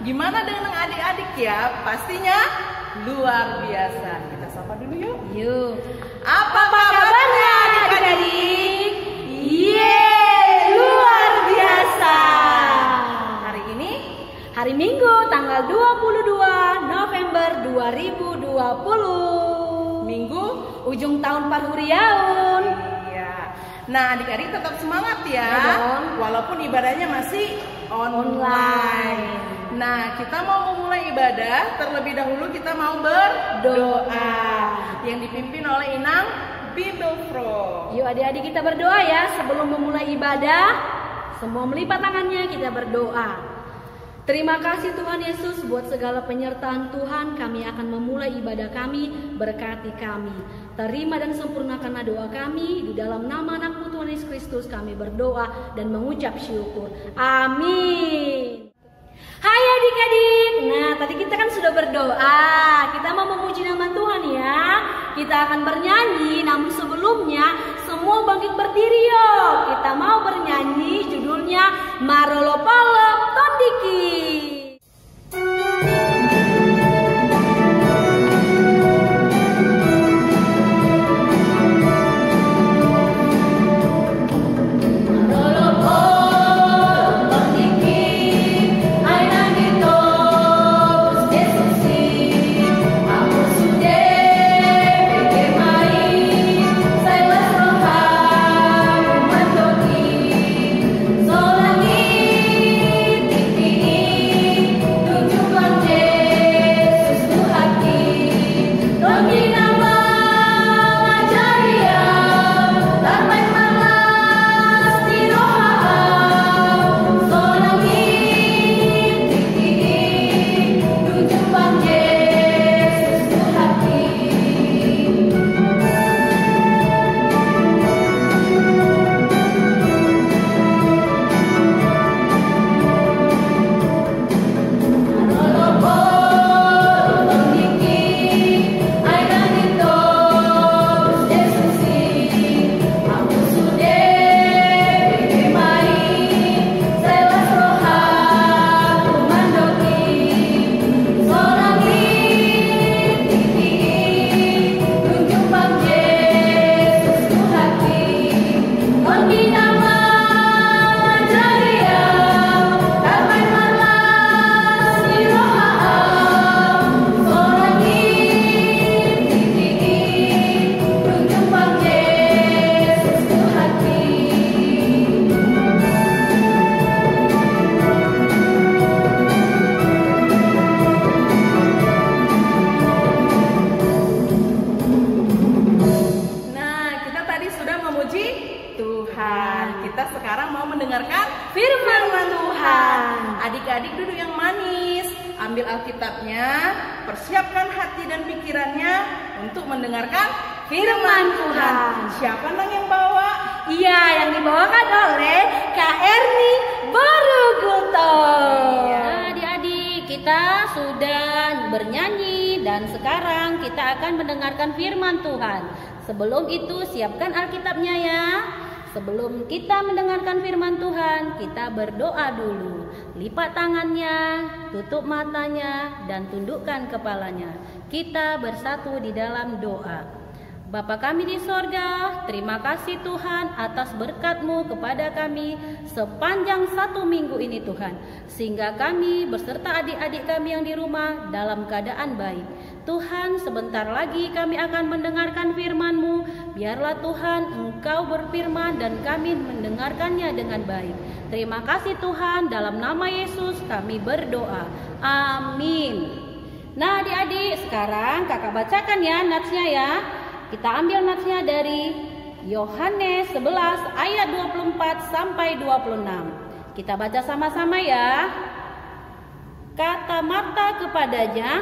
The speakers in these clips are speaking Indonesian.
Gimana dengan adik-adik ya? Pastinya luar biasa. Kita sapa dulu yuk. Yuk. Apa kabarnya adik-adik? Luar biasa. Hari ini hari Minggu tanggal 22 November 2020. Minggu Ujung tahun Parhuriaun. Iya. Nah, adik-adik tetap semangat ya. Ya dong. Walaupun ibadahnya masih online. Nah, kita mau memulai ibadah. Terlebih dahulu kita mau berdoa yang dipimpin oleh Inang Bimbel Pro. Yuk adik-adik kita berdoa ya. Sebelum memulai ibadah, semua melipat tangannya, kita berdoa. Terima kasih Tuhan Yesus buat segala penyertaan Tuhan. Kami akan memulai ibadah kami, berkati kami. Terima dan sempurnakanlah doa kami. Di dalam nama anakmu Tuhan Yesus Kristus kami berdoa dan mengucap syukur. Amin. Hai adik-adik. Nah, tadi kita kan sudah berdoa. Kita mau memuji nama Tuhan ya. Kita akan bernyanyi, namun sebelumnya semua bangkit berdiri yuk. Kita mau bernyanyi, judulnya Marolopolop Tondiki. Adik-adik duduk yang manis, ambil Alkitabnya, persiapkan hati dan pikirannya untuk mendengarkan firman Tuhan. Siapa nang yang bawa? Iya, yang dibawakan oleh Kak Erni Boruguto. Iya. Adik-adik, kita sudah bernyanyi dan sekarang kita akan mendengarkan firman Tuhan. Sebelum itu siapkan Alkitabnya ya. Sebelum kita mendengarkan firman Tuhan, kita berdoa dulu. Lipat tangannya, tutup matanya, dan tundukkan kepalanya. Kita bersatu di dalam doa. Bapa kami di sorga, terima kasih Tuhan atas berkat-Mu kepada kami sepanjang 1 minggu ini Tuhan. Sehingga kami beserta adik-adik kami yang di rumah dalam keadaan baik. Tuhan, sebentar lagi kami akan mendengarkan firman-Mu. Biarlah Tuhan Engkau berfirman dan kami mendengarkannya dengan baik. Terima kasih Tuhan, dalam nama Yesus kami berdoa. Amin. Nah adik-adik, sekarang kakak bacakan ya natsnya ya. Kita ambil natsnya dari Yohanes 11 ayat 24 sampai 26. Kita baca sama-sama ya. Kata Marta kepadanya,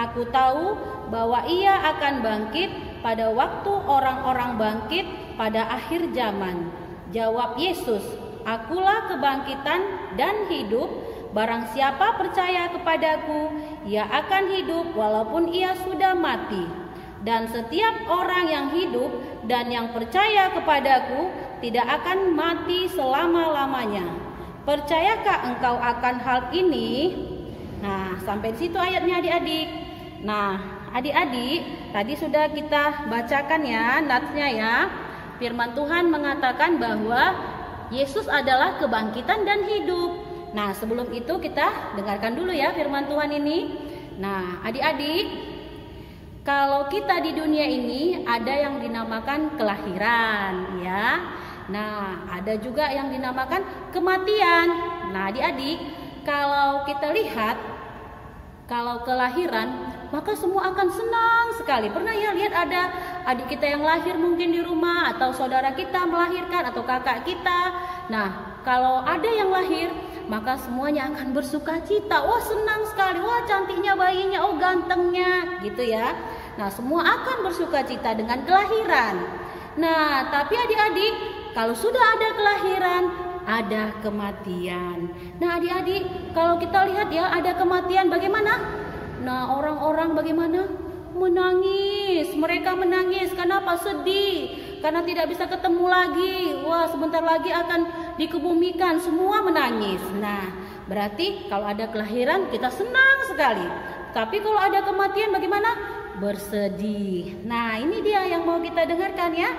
"Aku tahu bahwa ia akan bangkit pada waktu orang-orang bangkit pada akhir zaman." Jawab Yesus, "Akulah kebangkitan dan hidup. Barang siapa percaya kepadaku, ia akan hidup walaupun ia sudah mati. Dan setiap orang yang hidup dan yang percaya kepadaku tidak akan mati selama-lamanya. Percayakah engkau akan hal ini?" Nah, Nah, sampai di situ ayatnya adik-adik. Nah, adik-adik, tadi sudah kita bacakan ya natsnya ya. Firman Tuhan mengatakan bahwa Yesus adalah kebangkitan dan hidup. Nah, sebelum itu kita dengarkan dulu ya firman Tuhan ini. Nah, adik-adik, kalau kita di dunia ini ada yang dinamakan kelahiran ya. Nah, ada juga yang dinamakan kematian. Nah, adik-adik, kalau kita lihat, kalau kelahiran, maka semua akan senang sekali. Pernah ya lihat ada adik kita yang lahir mungkin di rumah, atau saudara kita melahirkan, atau kakak kita. Nah, kalau ada yang lahir, maka semuanya akan bersuka cita. Wah, senang sekali. Wah, cantiknya bayinya, oh gantengnya, gitu ya. Nah, semua akan bersuka cita dengan kelahiran. Nah, tapi adik-adik, kalau sudah ada kelahiran, ada kematian. Nah, adik-adik, kalau kita lihat ya, ada kematian bagaimana? Nah, orang-orang bagaimana? Menangis. Mereka menangis. Kenapa? Sedih. Karena tidak bisa ketemu lagi. Wah, sebentar lagi akan dikebumikan. Semua menangis. Nah, berarti kalau ada kelahiran kita senang sekali. Tapi kalau ada kematian bagaimana? Bersedih. Nah, ini dia yang mau kita dengarkan ya.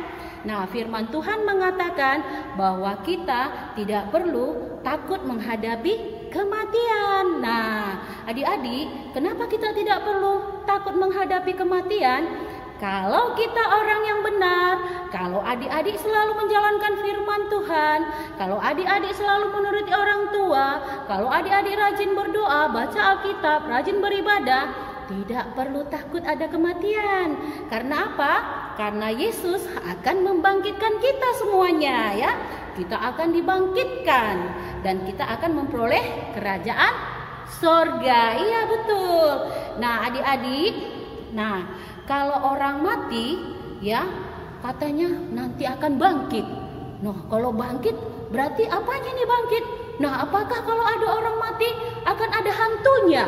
Nah, firman Tuhan mengatakan bahwa kita tidak perlu takut menghadapi kematian. Nah, adik-adik, kenapa kita tidak perlu takut menghadapi kematian? Kalau kita orang yang benar, kalau adik-adik selalu menjalankan firman Tuhan, kalau adik-adik selalu menuruti orang tua, kalau adik-adik rajin berdoa, baca Alkitab, rajin beribadah, tidak perlu takut ada kematian. Karena apa? Karena Yesus akan membangkitkan kita semuanya ya. Kita akan dibangkitkan dan kita akan memperoleh kerajaan sorga. Iya, betul. Nah, adik-adik, nah, kalau orang mati ya katanya nanti akan bangkit. Nah, kalau bangkit berarti apanya nih bangkit? Nah, apakah kalau ada orang mati akan ada hantunya?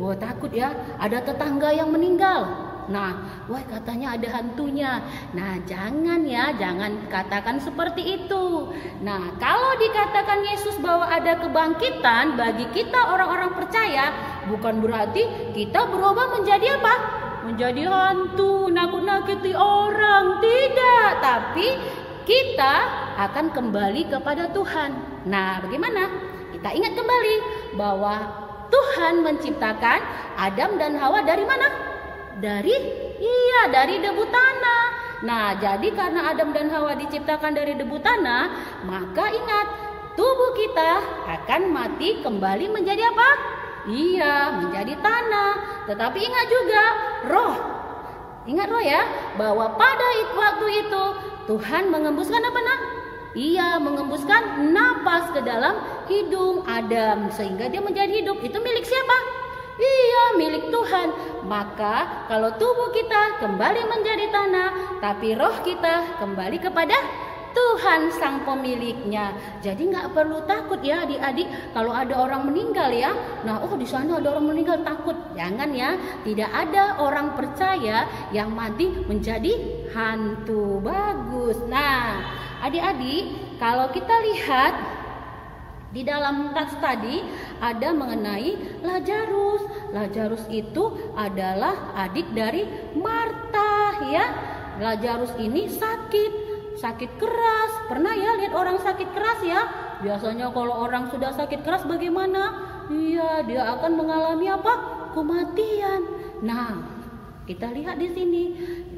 Wah, takut ya, ada tetangga yang meninggal. Nah, wah katanya ada hantunya. Nah, jangan ya, jangan katakan seperti itu. Nah, kalau dikatakan Yesus bahwa ada kebangkitan bagi kita orang-orang percaya, bukan berarti kita berubah menjadi apa? Menjadi hantu, nakut-nakuti orang. Tidak, tapi kita akan kembali kepada Tuhan. Nah, bagaimana? Kita ingat kembali bahwa Tuhan menciptakan Adam dan Hawa dari mana? Dari debu tanah. Nah, jadi karena Adam dan Hawa diciptakan dari debu tanah, maka ingat, tubuh kita akan mati kembali menjadi apa? Iya, menjadi tanah. Tetapi ingat juga roh. Ingat roh ya, bahwa pada waktu itu Tuhan mengembuskan apa nak? Iya, mengembuskan napas ke dalam hidung Adam sehingga dia menjadi hidup. Itu milik siapa? Iya, milik Tuhan. Maka kalau tubuh kita kembali menjadi tanah, tapi roh kita kembali kepada Tuhan sang pemiliknya. Jadi nggak perlu takut ya adik-adik kalau ada orang meninggal ya. Nah, di sana ada orang meninggal, takut. Jangan ya. Tidak ada orang percaya yang mati menjadi hantu. Bagus. Nah, adik-adik, kalau kita lihat di dalam teks tadi ada mengenai Lazarus. Lazarus itu adalah adik dari Marta ya. Lazarus ini sakit keras. Pernah ya lihat orang sakit keras ya? Biasanya kalau orang sudah sakit keras bagaimana? Iya, dia akan mengalami apa? Kematian. Nah, kita lihat di sini,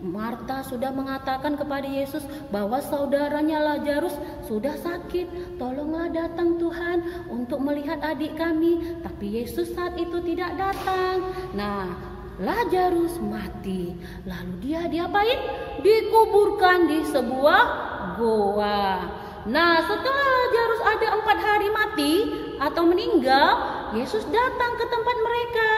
Marta sudah mengatakan kepada Yesus bahwa saudaranya Lazarus sudah sakit. Tolonglah datang Tuhan untuk melihat adik kami. Tapi Yesus saat itu tidak datang. Nah, Lazarus mati. Lalu dia diapain? Dikuburkan di sebuah goa. Nah, setelah Lazarus ada 4 hari mati atau meninggal, Yesus datang ke tempat mereka.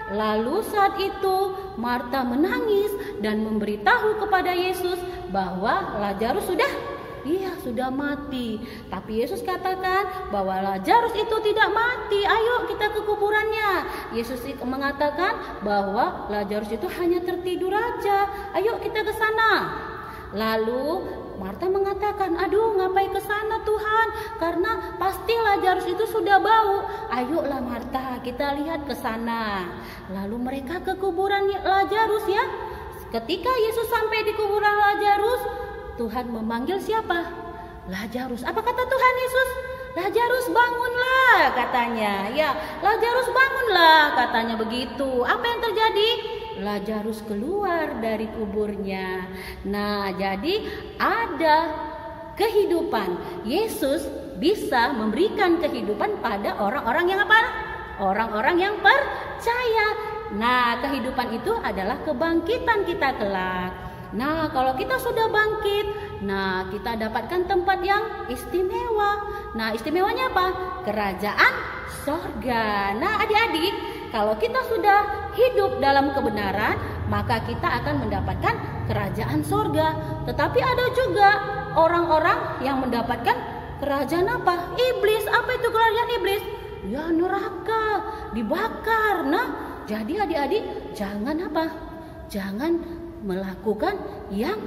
Lalu saat itu Marta menangis dan memberitahu kepada Yesus bahwa Lazarus sudah mati. Tapi Yesus katakan bahwa Lazarus itu tidak mati. Ayo kita ke kuburannya. Yesus mengatakan bahwa Lazarus itu hanya tertidur aja. Ayo kita ke sana. Lalu Marta mengatakan, aduh ngapain ke sana Tuhan, karena pasti Lazarus itu sudah bau. Ayolah Marta, kita lihat ke sana. Lalu mereka ke kuburan Lazarus ya. Ketika Yesus sampai di kuburan Lazarus, Tuhan memanggil siapa? Lazarus. Apa kata Tuhan Yesus? Lazarus bangunlah katanya. Ya, Lazarus bangunlah katanya begitu. Apa yang terjadi? Lazarus keluar dari kuburnya. Nah, jadi ada kehidupan. Yesus bisa memberikan kehidupan pada orang-orang yang apa? Orang-orang yang percaya. Nah, kehidupan itu adalah kebangkitan kita kelak. Nah, kalau kita sudah bangkit, nah kita dapatkan tempat yang istimewa. Nah, istimewanya apa? Kerajaan sorga. Nah, adik-adik, kalau kita sudah hidup dalam kebenaran, maka kita akan mendapatkan kerajaan sorga. Tetapi ada juga orang-orang yang mendapatkan kerajaan apa? Iblis. Apa itu kerajaan iblis? Ya, neraka, dibakar. Nah, jadi adik-adik jangan apa? Jangan melakukan yang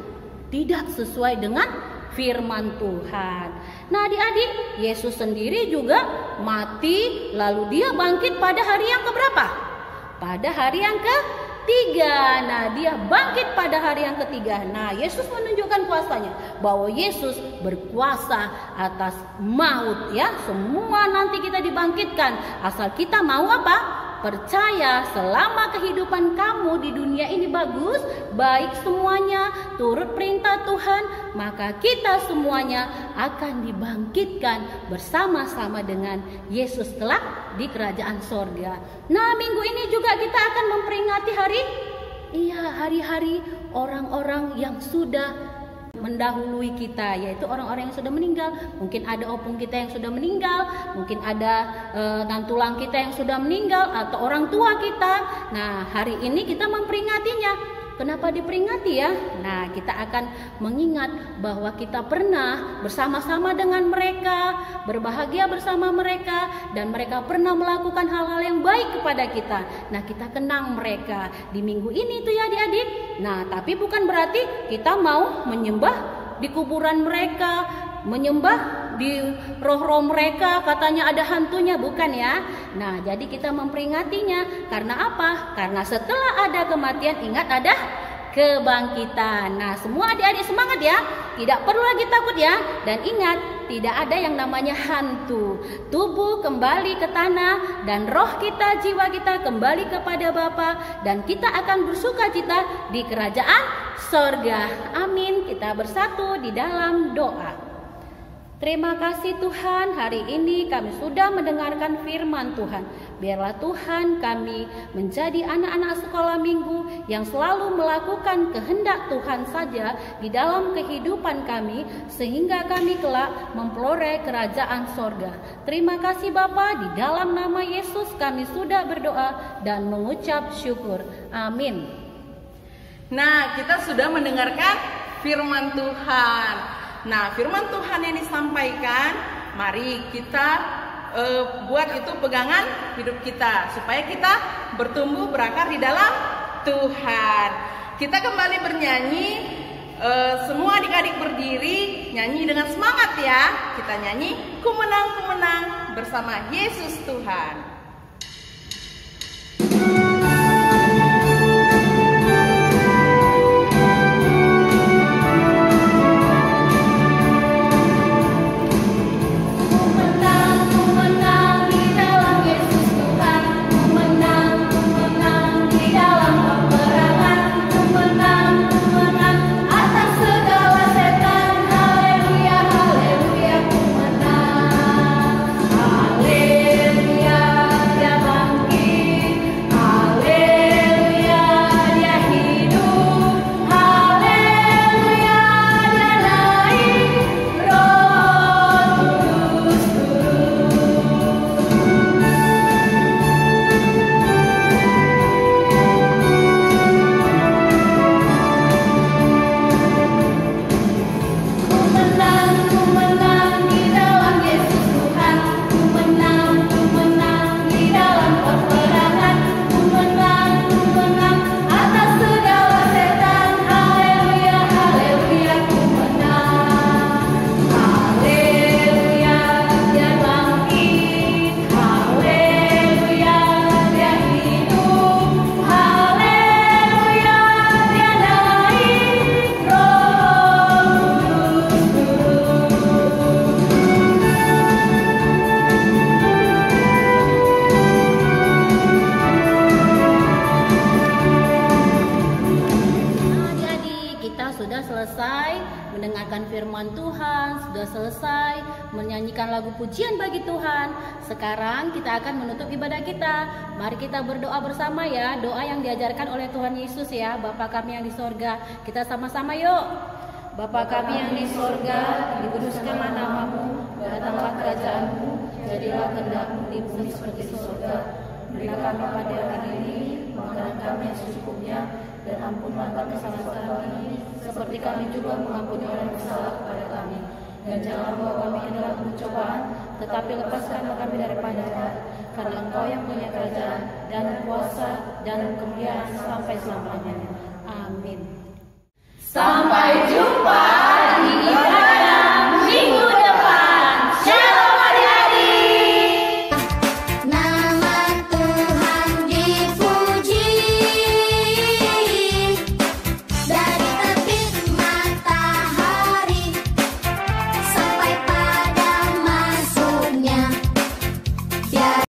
tidak sesuai dengan firman Tuhan. Nah, adik-adik, Yesus sendiri juga mati, lalu dia bangkit pada hari yang keberapa? Pada hari yang ketiga. Nah, dia bangkit pada hari yang ketiga. Nah, Yesus menunjukkan kuasanya, bahwa Yesus berkuasa atas maut ya. Semua nanti kita dibangkitkan, asal kita mau apa? Percaya. Selama kehidupan kamu di dunia ini bagus, baik semuanya, turut perintah Tuhan, maka kita semuanya akan dibangkitkan bersama-sama dengan Yesus kelak di kerajaan sorga. Nah, minggu ini juga kita akan memperingati hari-hari orang-orang yang sudah mendahului kita, yaitu orang-orang yang sudah meninggal. Mungkin ada opung kita yang sudah meninggal, mungkin ada nantulang kita yang sudah meninggal, atau orang tua kita. Nah, hari ini kita memperingatinya. Kenapa diperingati ya? Nah, kita akan mengingat bahwa kita pernah bersama-sama dengan mereka, berbahagia bersama mereka, dan mereka pernah melakukan hal-hal yang baik kepada kita. Nah, kita kenang mereka di minggu ini tuh ya adik-adik. Nah, tapi bukan berarti kita mau menyembah di kuburan mereka, menyembah di roh-roh mereka, katanya ada hantunya, bukan ya. Nah, jadi kita memperingatinya. Karena apa? Karena setelah ada kematian, ingat ada kebangkitan. Nah, semua adik-adik semangat ya. Tidak perlu lagi takut ya. Dan ingat, tidak ada yang namanya hantu. Tubuh kembali ke tanah, dan roh kita, jiwa kita kembali kepada Bapa, dan kita akan bersukacita di kerajaan sorga. Amin. Kita bersatu di dalam doa. Terima kasih Tuhan, hari ini kami sudah mendengarkan firman Tuhan. Biarlah Tuhan kami menjadi anak-anak sekolah minggu yang selalu melakukan kehendak Tuhan saja di dalam kehidupan kami, sehingga kami kelak memperoleh kerajaan sorga. Terima kasih Bapa, di dalam nama Yesus kami sudah berdoa dan mengucap syukur. Amin. Nah, kita sudah mendengarkan firman Tuhan. Nah, firman Tuhan yang disampaikan, mari kita buat itu pegangan hidup kita, supaya kita bertumbuh berakar di dalam Tuhan. Kita kembali bernyanyi, semua adik-adik berdiri, nyanyi dengan semangat ya. Kita nyanyi, ku menang bersama Yesus Tuhan. Haleluya, firman Tuhan, sudah selesai menyanyikan lagu pujian bagi Tuhan. Sekarang kita akan menutup ibadah kita. Mari kita berdoa bersama ya, doa yang diajarkan oleh Tuhan Yesus ya. Bapa kami yang di sorga, kita sama-sama yuk. Bapa kami yang di sorga, dikuduskanlah namamu, datanglah kerajaanmu, jadilah kehendakmu di bumi seperti di sorga. Berilah kami pada hari ini makanan kami yang secukupnya, dan ampunlah kesalahan kami, seperti kami juga mengampuni orang yang bersalah kepada kami. Dan jangan bawa kami ke dalam pencobaan, tetapi lepaskanlah kami daripada jahat, karena Engkau yang punya kerajaan dan kuasa dan kemuliaan sampai selama-lamanya. Amin. Sampai jumpa.